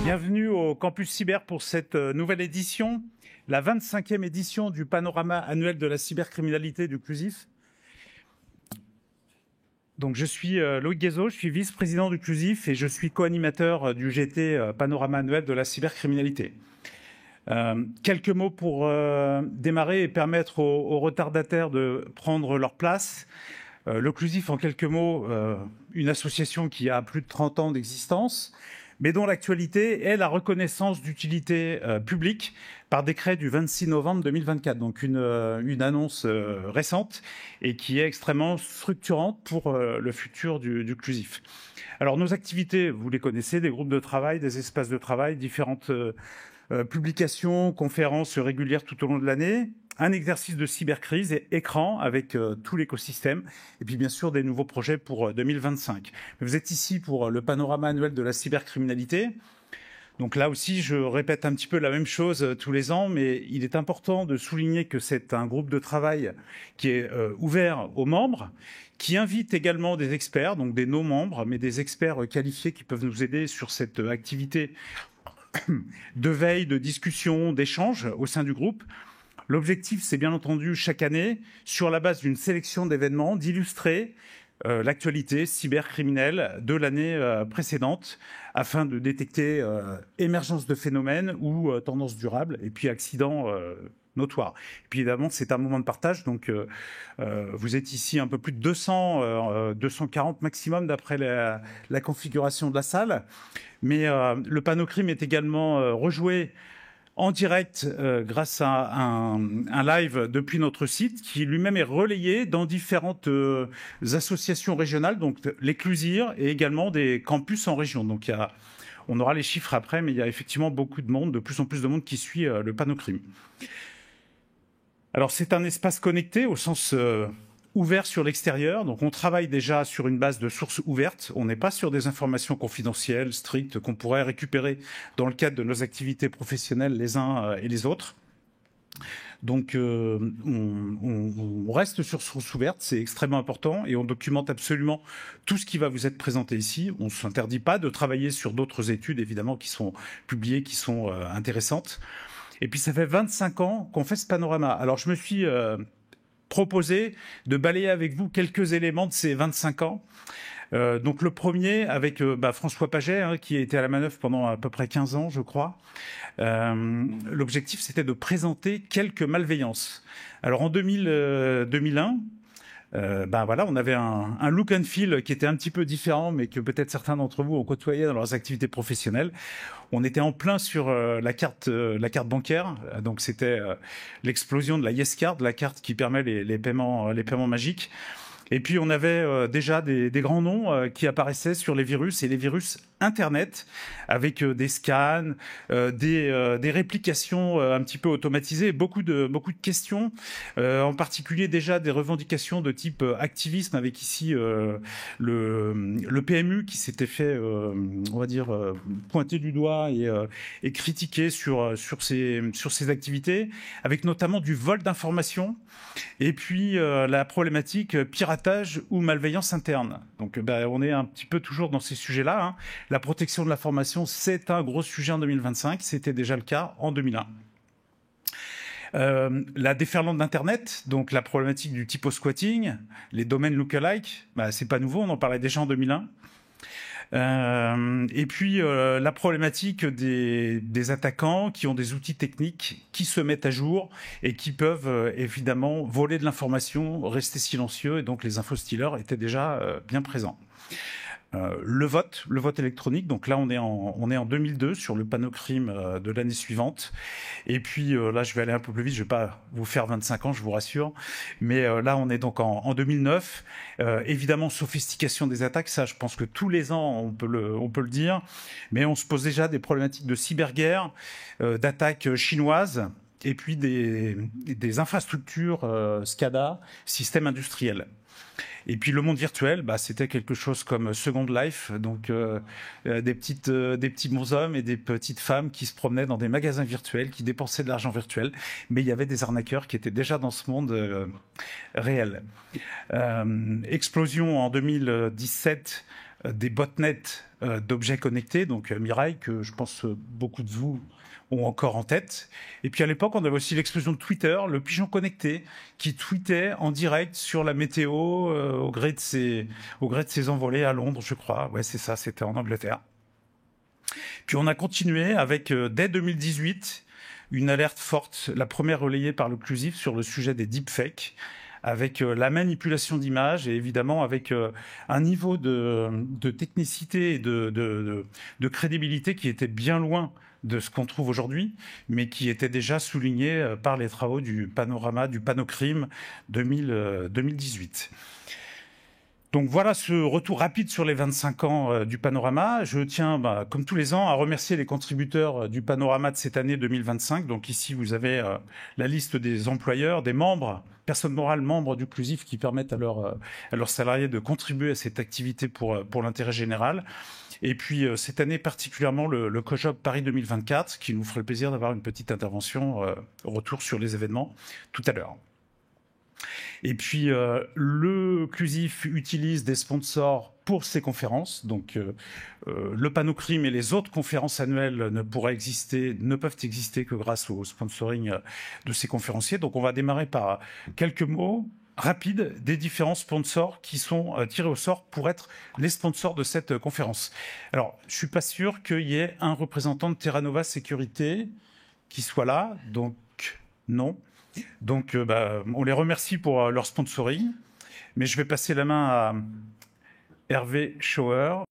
Bienvenue au Campus Cyber pour cette nouvelle édition, la 25e édition du panorama annuel de la cybercriminalité du CLUSIF. Donc, je suis Loïc Guézot, je suis vice-président du CLUSIF et je suis co-animateur du GT panorama annuel de la cybercriminalité. Quelques mots pour démarrer et permettre aux retardataires de prendre leur place. Le CLUSIF, en quelques mots, une association qui a plus de 30 ans d'existence, mais dont l'actualité est la reconnaissance d'utilité publique par décret du 26 novembre 2024. Donc une annonce récente et qui est extrêmement structurante pour le futur du CLUSIF. Alors nos activités, vous les connaissez, des groupes de travail, des espaces de travail, différentes publications, conférences régulières tout au long de l'année, un exercice de cybercrise et écran avec tout l'écosystème, et puis bien sûr des nouveaux projets pour 2025. Vous êtes ici pour le panorama annuel de la cybercriminalité. Donc là aussi, je répète un petit peu la même chose tous les ans, mais il est important de souligner que c'est un groupe de travail qui est ouvert aux membres, qui invite également des experts, donc des non-membres, mais des experts qualifiés qui peuvent nous aider sur cette activité de veille, de discussion, d'échange au sein du groupe. L'objectif, c'est bien entendu chaque année, sur la base d'une sélection d'événements, d'illustrer l'actualité cybercriminelle de l'année précédente afin de détecter émergence de phénomènes ou tendances durables et puis accidents notoires. Et puis évidemment, c'est un moment de partage, donc vous êtes ici un peu plus de 200, 240 maximum d'après la configuration de la salle. Mais le Panocrime est également rejoué en direct grâce à un live depuis notre site qui lui-même est relayé dans différentes associations régionales, donc les CLUSIR et également des campus en région. Donc on aura les chiffres après, mais il y a effectivement beaucoup de monde, de plus en plus de monde qui suit le Panocrime. Alors c'est un espace connecté au sens ouvert sur l'extérieur, donc on travaille déjà sur une base de sources ouvertes, on n'est pas sur des informations confidentielles, strictes, qu'on pourrait récupérer dans le cadre de nos activités professionnelles les uns et les autres. Donc on reste sur sources ouvertes, c'est extrêmement important, et on documente absolument tout ce qui va vous être présenté ici. On ne s'interdit pas de travailler sur d'autres études, évidemment, qui sont publiées, qui sont intéressantes. Et puis ça fait 25 ans qu'on fait ce panorama. Alors je me suis proposé de balayer avec vous quelques éléments de ces 25 ans. Donc le premier avec François Paget, qui a été à la manœuvre pendant à peu près 15 ans, je crois. L'objectif, c'était de présenter quelques malveillances. Alors en 2001, voilà, on avait un look and feel qui était un petit peu différent, mais que peut-être certains d'entre vous ont côtoyé dans leurs activités professionnelles. On était en plein sur la carte bancaire, donc c'était l'explosion de la YesCard, la carte qui permet les paiements magiques. Et puis on avait déjà des grands noms qui apparaissaient sur les virus, et les virus Internet, avec des scans, des réplications un petit peu automatisées, beaucoup de questions, en particulier déjà des revendications de type activisme, avec ici le PMU qui s'était fait, on va dire, pointer du doigt et critiquer sur ces activités, avec notamment du vol d'informations, et puis la problématique piratage ou malveillance interne. Donc on est un petit peu toujours dans ces sujets-là. La protection de l'information, c'est un gros sujet en 2025. C'était déjà le cas en 2001. La déferlante d'Internet, donc la problématique du typo-squatting, les domaines lookalike, c'est pas nouveau, on en parlait déjà en 2001. Et puis la problématique des attaquants qui ont des outils techniques qui se mettent à jour et qui peuvent évidemment voler de l'information, rester silencieux, et donc les infostealers étaient déjà bien présents. Le vote électronique, donc là on est en 2002 sur le Panocrime de l'année suivante, et puis là je vais aller un peu plus vite, je vais pas vous faire 25 ans, je vous rassure, mais là on est donc en 2009. Évidemment, sophistication des attaques, ça je pense que tous les ans on peut le dire, mais on se pose déjà des problématiques de cyberguerre, d'attaques chinoises, et puis des infrastructures SCADA, systèmes industriels. Et puis le monde virtuel, c'était quelque chose comme Second Life, donc des petits bonshommes et des petites femmes qui se promenaient dans des magasins virtuels, qui dépensaient de l'argent virtuel, mais il y avait des arnaqueurs qui étaient déjà dans ce monde réel. Explosion en 2017 des botnets d'objets connectés, donc Mirai, que je pense beaucoup de vous ont encore en tête. Et puis à l'époque, on avait aussi l'explosion de Twitter, le pigeon connecté, qui tweetait en direct sur la météo au gré de ses envolées à Londres, je crois. Ouais, c'est ça, c'était en Angleterre. Puis on a continué avec, dès 2018, une alerte forte, la première relayée par l'Occlusif sur le sujet des deepfakes, avec la manipulation d'images et évidemment avec un niveau de technicité et de crédibilité qui était bien loin de ce qu'on trouve aujourd'hui, mais qui était déjà souligné par les travaux du Panorama, du Panocrime 2018. Donc voilà ce retour rapide sur les 25 ans du Panorama. Je tiens, comme tous les ans, à remercier les contributeurs du Panorama de cette année 2025. Donc ici, vous avez la liste des employeurs, des membres, personnes morales membres du Clusif qui permettent à leurs salariés de contribuer à cette activité pour l'intérêt général. Et puis cette année particulièrement le COJOB Paris 2024 qui nous ferait le plaisir d'avoir une petite intervention retour sur les événements tout à l'heure. Et puis le Clusif utilise des sponsors pour ces conférences. Donc le Panocrime et les autres conférences annuelles ne peuvent exister que grâce au sponsoring de ces conférenciers. Donc on va démarrer par quelques mots rapide des différents sponsors qui sont tirés au sort pour être les sponsors de cette conférence. Alors, je suis pas sûr qu'il y ait un représentant de Terra Nova Sécurité qui soit là, donc non. Donc, on les remercie pour leur sponsoring, mais je vais passer la main à Hervé Schauer.